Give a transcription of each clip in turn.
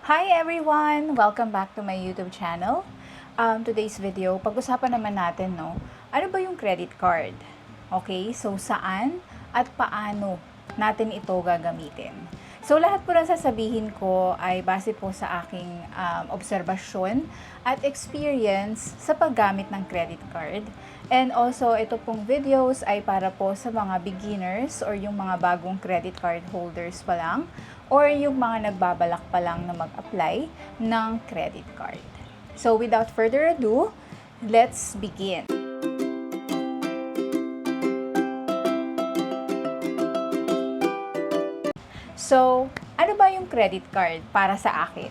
Hi everyone! Welcome back to my YouTube channel. Today's video, pag-usapan naman natin, ano ba yung credit card? Okay, so saan at paano natin ito gagamitin? So lahat po na sasabihin ko ay base po sa aking obserbasyon at experience sa paggamit ng credit card. And also, ito pong videos ay para po sa mga beginners or yung mga bagong credit card holders pa lang or yung mga nagbabalak pa lang na mag-apply ng credit card. So without further ado, let's begin. So, ano ba yung credit card para sa akin?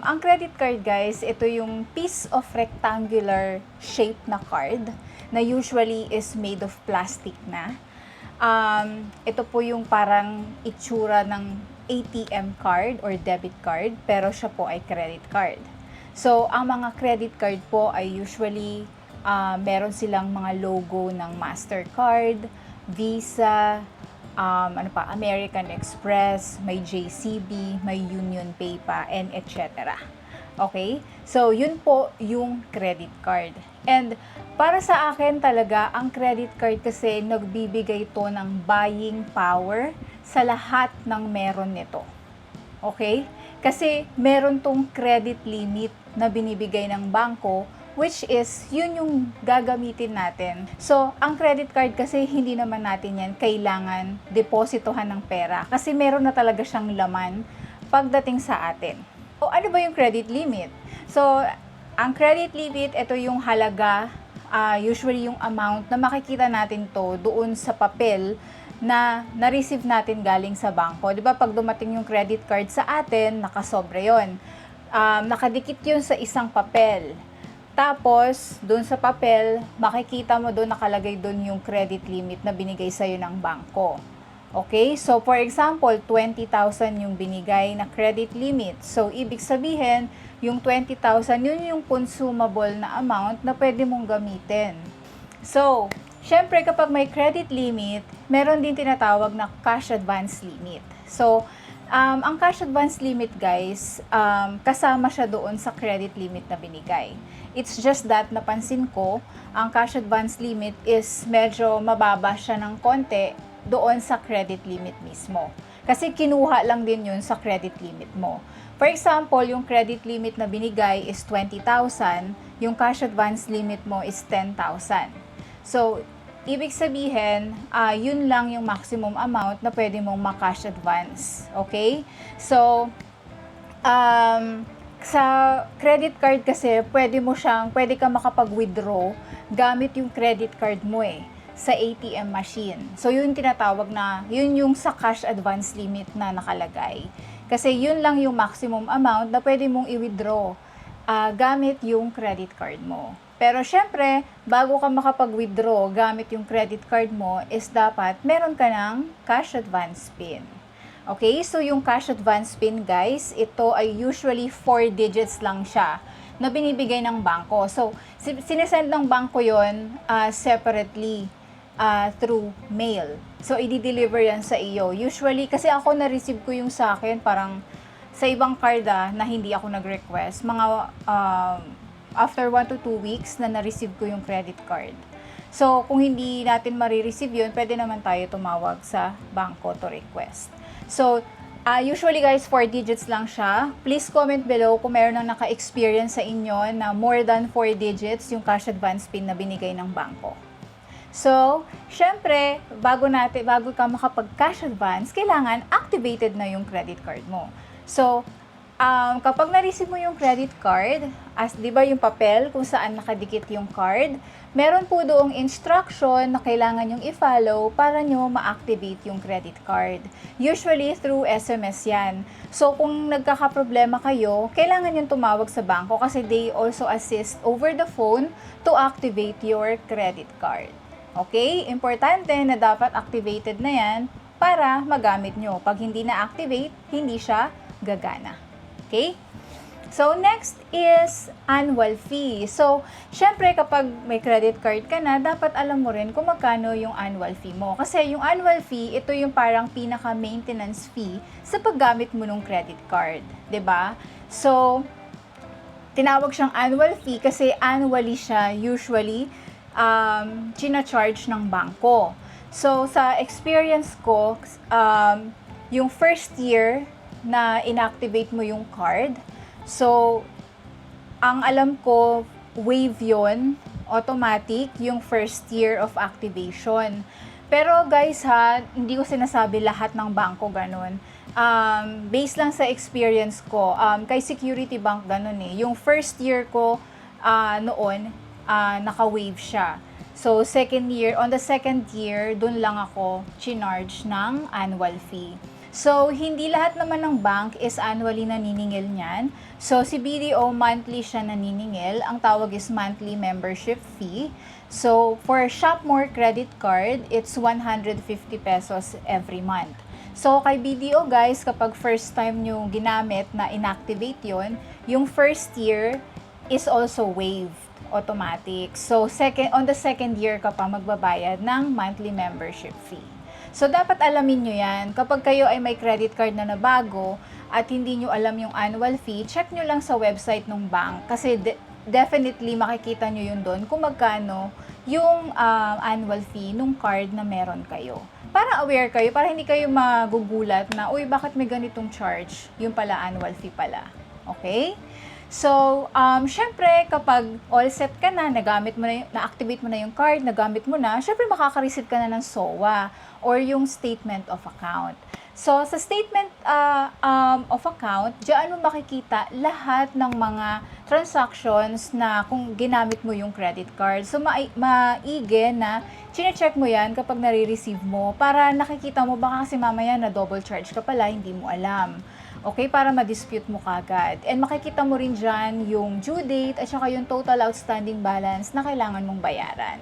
Ang credit card, guys, ito yung piece of rectangular shape na card na usually is made of plastic na. Ito po yung parang itsura ng ATM card or debit card, pero siya po ay credit card. So, ang mga credit card po ay usually meron silang mga logo ng Mastercard, Visa, American Express, may JCB, may UnionPay pa, and etc. Okay? So, yun po yung credit card. And para sa akin talaga, ang credit card kasi nagbibigay to ng buying power sa lahat ng meron nito. Okay? Kasi meron tong credit limit na binibigay ng bangko, which is, yun yung gagamitin natin. So, ang credit card kasi, hindi naman natin yan kailangan depositohan ng pera. Kasi meron na talaga siyang laman pagdating sa atin. O, ano ba yung credit limit? So, ang credit limit, ito yung halaga, usually yung amount na makikita natin to doon sa papel na na-receive natin galing sa bangko. Diba, pag dumating yung credit card sa atin, nakasobra yun. Nakadikit yun sa isang papel. Tapos, doon sa papel, makikita mo doon, nakalagay doon yung credit limit na binigay sa'yo ng bangko. Okay? So, for example, 20,000 yung binigay na credit limit. So, ibig sabihin, yung 20,000, yun yung consumable na amount na pwede mong gamitin. So, syempre, kapag may credit limit, meron din tinatawag na cash advance limit. So, ang cash advance limit, guys, kasama siya doon sa credit limit na binigay. It's just that, napansin ko, ang cash advance limit is medyo mababa siya ng konti doon sa credit limit mismo. Kasi kinuha lang din yun sa credit limit mo. For example, yung credit limit na binigay is 20,000, yung cash advance limit mo is 10,000. So, ibig sabihin, yun lang yung maximum amount na pwede mong ma-cash advance. Okay? So, sa credit card kasi, pwede ka makapag-withdraw gamit yung credit card mo sa ATM machine. So, yun tinatawag na, yun yung sa cash advance limit na nakalagay. Kasi yun lang yung maximum amount na pwede mong i-withdraw gamit yung credit card mo. Pero syempre, bago ka makapag-withdraw gamit yung credit card mo, is dapat meron ka ng cash advance PIN. Okay, so yung cash advance PIN, guys, ito ay usually 4 digits lang siya na binibigay ng bangko. So, sinesend ng bangko yon separately through mail. So, i-deliver yan sa iyo. Usually, kasi ako na-receive ko yung sa akin, parang sa ibang card na hindi ako nag-request, mga after 1 to 2 weeks na na-receive ko yung credit card. So, kung hindi natin marireceive yun, pwede naman tayo tumawag sa bangko to request. So, usually guys, 4 digits lang siya. Please comment below kung meron nang naka-experience sa inyo na more than 4 digits yung cash advance PIN na binigay ng bangko. So, syempre, bago ka makapag-cash advance, kailangan activated na yung credit card mo. So, kapag na-receive mo yung credit card, di ba yung papel kung saan nakadikit yung card, meron po doong instruction na kailangan yung i-follow para nyo ma-activate yung credit card. Usually through SMS yan. So kung nagkakaproblema kayo, kailangan yung tumawag sa bangko kasi they also assist over the phone to activate your credit card. Okay? Importante na dapat activated na yan para magamit nyo. Pag hindi na-activate, hindi siya gagana. Okay? So, next is annual fee. So, syempre kapag may credit card ka na, dapat alam mo rin kung magkano yung annual fee mo. Kasi yung annual fee, ito yung parang pinaka-maintenance fee sa paggamit mo ng credit card. 'Di ba? So, tinawag siyang annual fee kasi annually siya usually china-charge ng bangko. So, sa experience ko, yung first year na inactivate mo yung card, so, ang alam ko, wave yon automatic, yung first year of activation. Pero guys ha, hindi ko sinasabi lahat ng bangko ganun. Based lang sa experience ko, kay Security Bank ganun eh. Yung first year ko noon, naka-wave siya. So, on the second year, dun lang ako chinarge ng annual fee. So, hindi lahat naman ng bank is annually naniningil niyan. So, si BDO, monthly siya naniningil. Ang tawag is monthly membership fee. So, for Shopmore credit card, it's 150 pesos every month. So, kay BDO guys, kapag first time nyo ginamit na inactivate yon, yung first year is also waived automatic. So, on the second year ka pa magbabayad ng monthly membership fee. So, dapat alamin nyo yan. Kapag kayo ay may credit card na bago at hindi nyo alam yung annual fee, check nyo lang sa website ng bank. Kasi definitely makikita nyo yun doon kung magkano yung annual fee nung card na meron kayo. Para aware kayo, para hindi kayo magugulat na, uy, bakit may ganitong charge? Yung pala, annual fee pala. Okay? So, syempre, kapag all set ka na, na-activate mo na yung card, nagamit mo na, syempre makaka-receive ka na ng SOA or yung statement of account. So, sa statement of account, diyan mo makikita lahat ng mga transactions na kung ginamit mo yung credit card. So, maigi na chine-check mo yan kapag nare-receive mo para nakikita mo, baka kasi mamaya na double charge ka pala, hindi mo alam. Okay, para ma-dispute mo kagad. And makikita mo rin dyan yung due date at saka yung total outstanding balance na kailangan mong bayaran.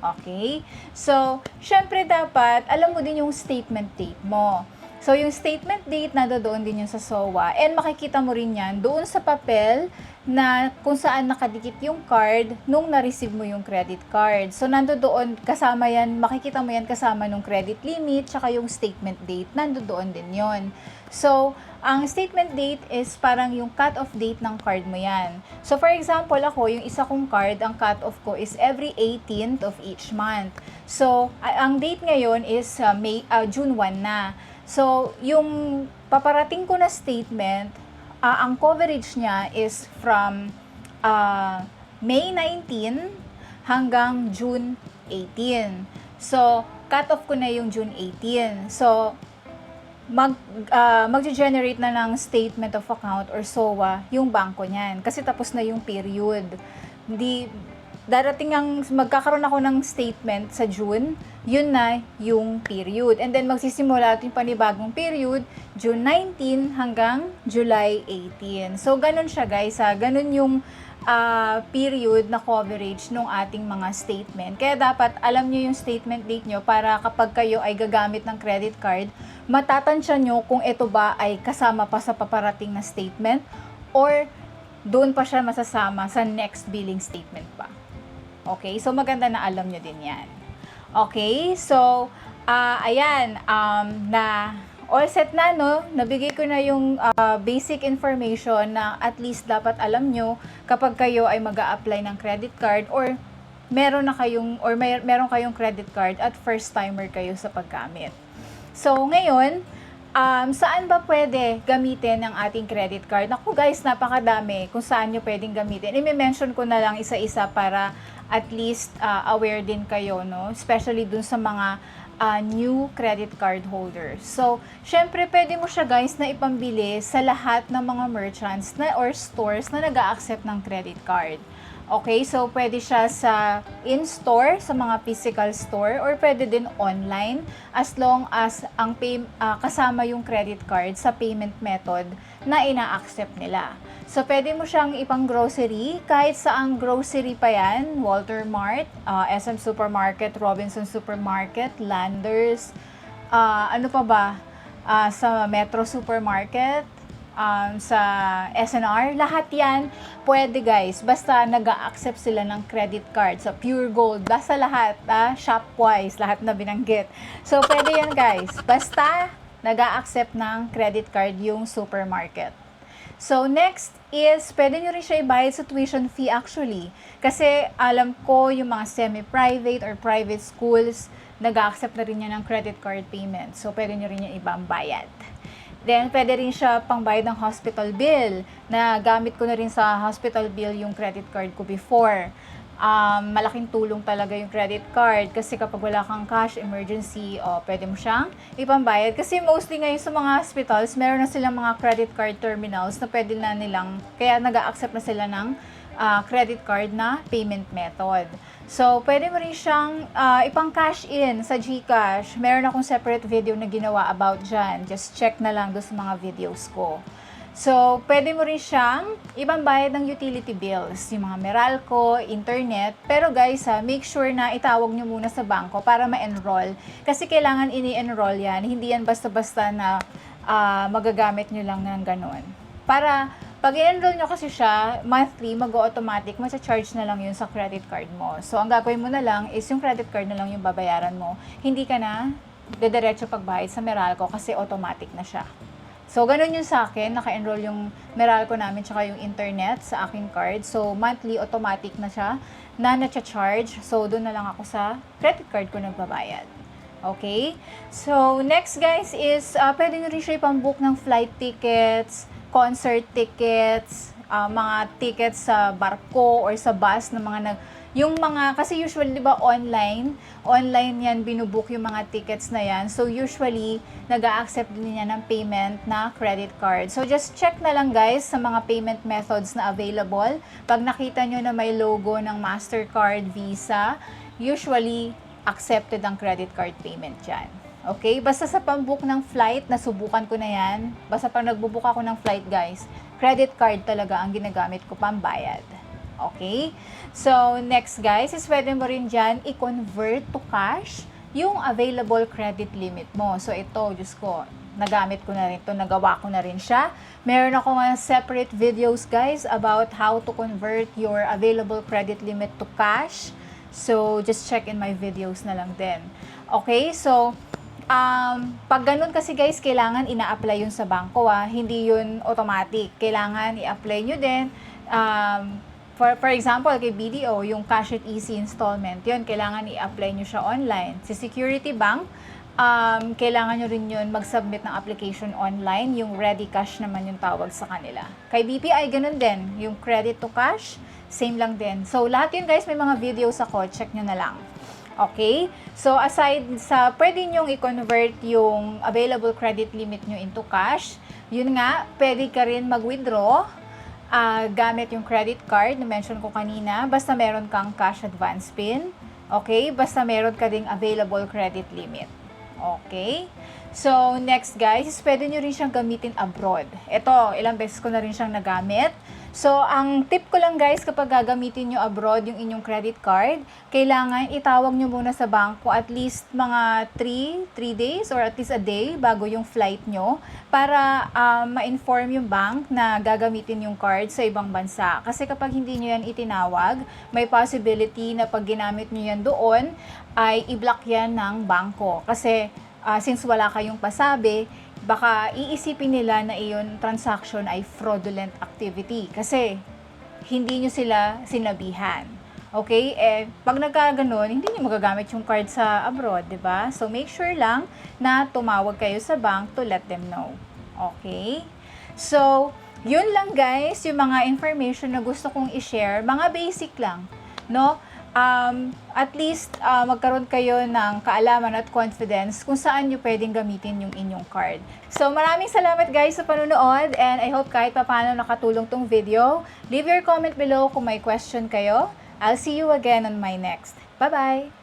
Okay? So, syempre dapat, alam mo din yung statement date mo. So, yung statement date, nandoon din yun sa SOA. And makikita mo rin yan doon sa papel na kung saan nakadikit yung card nung na-receive mo yung credit card. So, nandoon kasama yan, makikita mo yan kasama nung credit limit, tsaka yung statement date, nandoon din yon. So, ang statement date is parang yung cut-off date ng card mo yan. So, for example, ako, yung isa kong card, ang cut-off ko is every 18th of each month. So, ang date ngayon is June 1 na. So, yung paparating ko na statement, ang coverage niya is from May 19 hanggang June 18. So, cut-off ko na yung June 18. So, mag-generate na ng statement of account or SOA yung bangko niyan. Kasi tapos na yung period. Darating magkakaroon ako ng statement sa June, yun na yung period. And then magsisimula yung panibagong period, June 19 hanggang July 18. So, ganun siya guys. Ganun yung period na coverage ng ating mga statement. Kaya dapat alam nyo yung statement date nyo para kapag kayo ay gagamit ng credit card, matatansya nyo kung ito ba ay kasama pa sa paparating na statement or doon pa siya masasama sa next billing statement pa. Okay? So, maganda na alam nyo din yan. Okay? So, ayan, all set na, no? Nabigay ko na yung basic information na at least dapat alam nyo kapag kayo ay mag-a-apply ng credit card or meron kayong credit card at first timer kayo sa paggamit. So, ngayon, saan ba pwede gamitin ang ating credit card? Naku guys, napakadami kung saan nyo pwedeng gamitin. I-mention ko na lang isa-isa para at least aware din kayo, no? Especially dun sa mga new credit card holders. So, syempre, pwede mo siya guys na ipambili sa lahat ng mga merchants or stores na nag-a-accept ng credit card. Okay, so pwede siya sa in-store, sa mga physical store, or pwede din online as long as kasama yung credit card sa payment method na ina-accept nila. So, pwede mo siyang ipang-grocery, kahit saang grocery pa yan, Walter Mart, SM Supermarket, Robinson Supermarket, Landers, ano pa ba, sa Metro Supermarket, sa SNR, lahat yan pwede guys, basta nag-a-accept sila ng credit card. So Pure Gold, basta lahat, Shopwise, lahat na binanggit. So pwede yan guys, basta nag-a-accept ng credit card yung supermarket. So next is, pwede nyo rin siya ibayad sa tuition fee actually. Kasi alam ko yung mga semi-private or private schools, nag-a-accept na rin yan ng credit card payment. So pwede nyo rin yung ibang bayad. Then, pwede rin siya pangbayad ng hospital bill, na gamit ko na rin sa hospital bill yung credit card ko before. Malaking tulong talaga yung credit card kasi kapag wala kang cash emergency, pwede mo siyang ipambayad. Kasi mostly ngayon sa mga hospitals, meron na silang mga credit card terminals na pwede na nilang, kaya nag-a-accept na sila ng credit card na payment method. So, pwede mo rin siyang ipang-cash in sa GCash. Meron akong separate video na ginawa about dyan. Just check na lang doon sa mga videos ko. So, pwede mo rin siyang ipambayad ng utility bills, yung mga Meralco, internet. Pero guys, make sure na itawag nyo muna sa bangko para ma-enroll. Kasi kailangan ini-enroll yan. Hindi yan basta-basta na magagamit nyo lang ng ganun. Para pag i-enroll nyo kasi siya, monthly, mag-automatic, charge na lang yun sa credit card mo. So, ang gagawin mo na lang is yung credit card na lang yung babayaran mo. Hindi ka na dediretso pagbayad sa Meralco kasi automatic na siya. So, ganun yun sa akin. Naka-enroll yung Meralco namin tsaka yung internet sa aking card. So, monthly, automatic na siya na na-charge. So, doon na lang ako sa credit card ko nagbabayad. Okay? So, next guys is, pwede nyo rin siya ipang-book ng flight tickets, concert tickets, mga tickets sa barko or sa bus na yung mga, kasi usually, di ba, online yan, binubook yung mga tickets na yan. So, usually, nag-a-accept din yan ng payment na credit card. So, just check na lang, guys, sa mga payment methods na available. Pag nakita nyo na may logo ng Mastercard, Visa, usually, accepted ang credit card payment dyan. Okay? Basta sa pambook ng flight, nasubukan ko na yan. Basta pag nagbubook ako ng flight, guys, credit card talaga ang ginagamit ko pambayad. Okay? So, next guys, is pwede mo rin dyan i-convert to cash yung available credit limit mo. So, ito, Diyos ko, nagamit ko na rin ito, nagawa ko na rin siya. Meron ako mga separate videos, guys, about how to convert your available credit limit to cash. So, just check in my videos na lang din. Okay? So, pag ganun kasi guys, kailangan ina-apply yun sa bangko, hindi yun automatic. Kailangan i-apply nyo din. For example, kay BDO, yung Cash It Easy installment, yun, kailangan i-apply nyo siya online. Si Security Bank, kailangan nyo rin yun mag-submit ng application online. Yung Ready Cash naman yung tawag sa kanila. Kay BPI, ganun din. Yung credit to cash, same lang din. So, lahat yun guys, may mga videos ako. Check nyo na lang. Okay? So, aside sa pwede nyong i-convert yung available credit limit nyo into cash, yun nga, pwede ka rin mag-withdraw gamit yung credit card na mention ko kanina, basta meron kang cash advance pin. Okay? Basta meron ka ding available credit limit. Okay? So, next guys, is pwede nyo rin siyang gamitin abroad. Ito, ilang beses ko na rin siyang nagamit. So, ang tip ko lang guys, kapag gagamitin nyo abroad yung inyong credit card, kailangan itawag nyo muna sa bangko at least mga 3 days or at least a day bago yung flight nyo para ma-inform yung bank na gagamitin yung card sa ibang bansa. Kasi kapag hindi nyo yan itinawag, may possibility na pag ginamit nyo yan doon, ay i-block yan ng bangko. Kasi since wala kayong pasabi, baka iisipin nila na iyon transaction ay fraudulent activity kasi hindi nyo sila sinabihan. Okay? Pag nagkaganon, hindi nyo magagamit yung card sa abroad, di ba? So, make sure lang na tumawag kayo sa bank to let them know. Okay? So, yun lang guys, yung mga information na gusto kong i-share. Mga basic lang, no? At least magkaroon kayo ng kaalaman at confidence kung saan nyo pwedeng gamitin yung inyong card. So maraming salamat guys sa panunood and I hope kahit paano nakatulong tong video. Leave your comment below kung may question kayo. I'll see you again on my next. Bye-bye!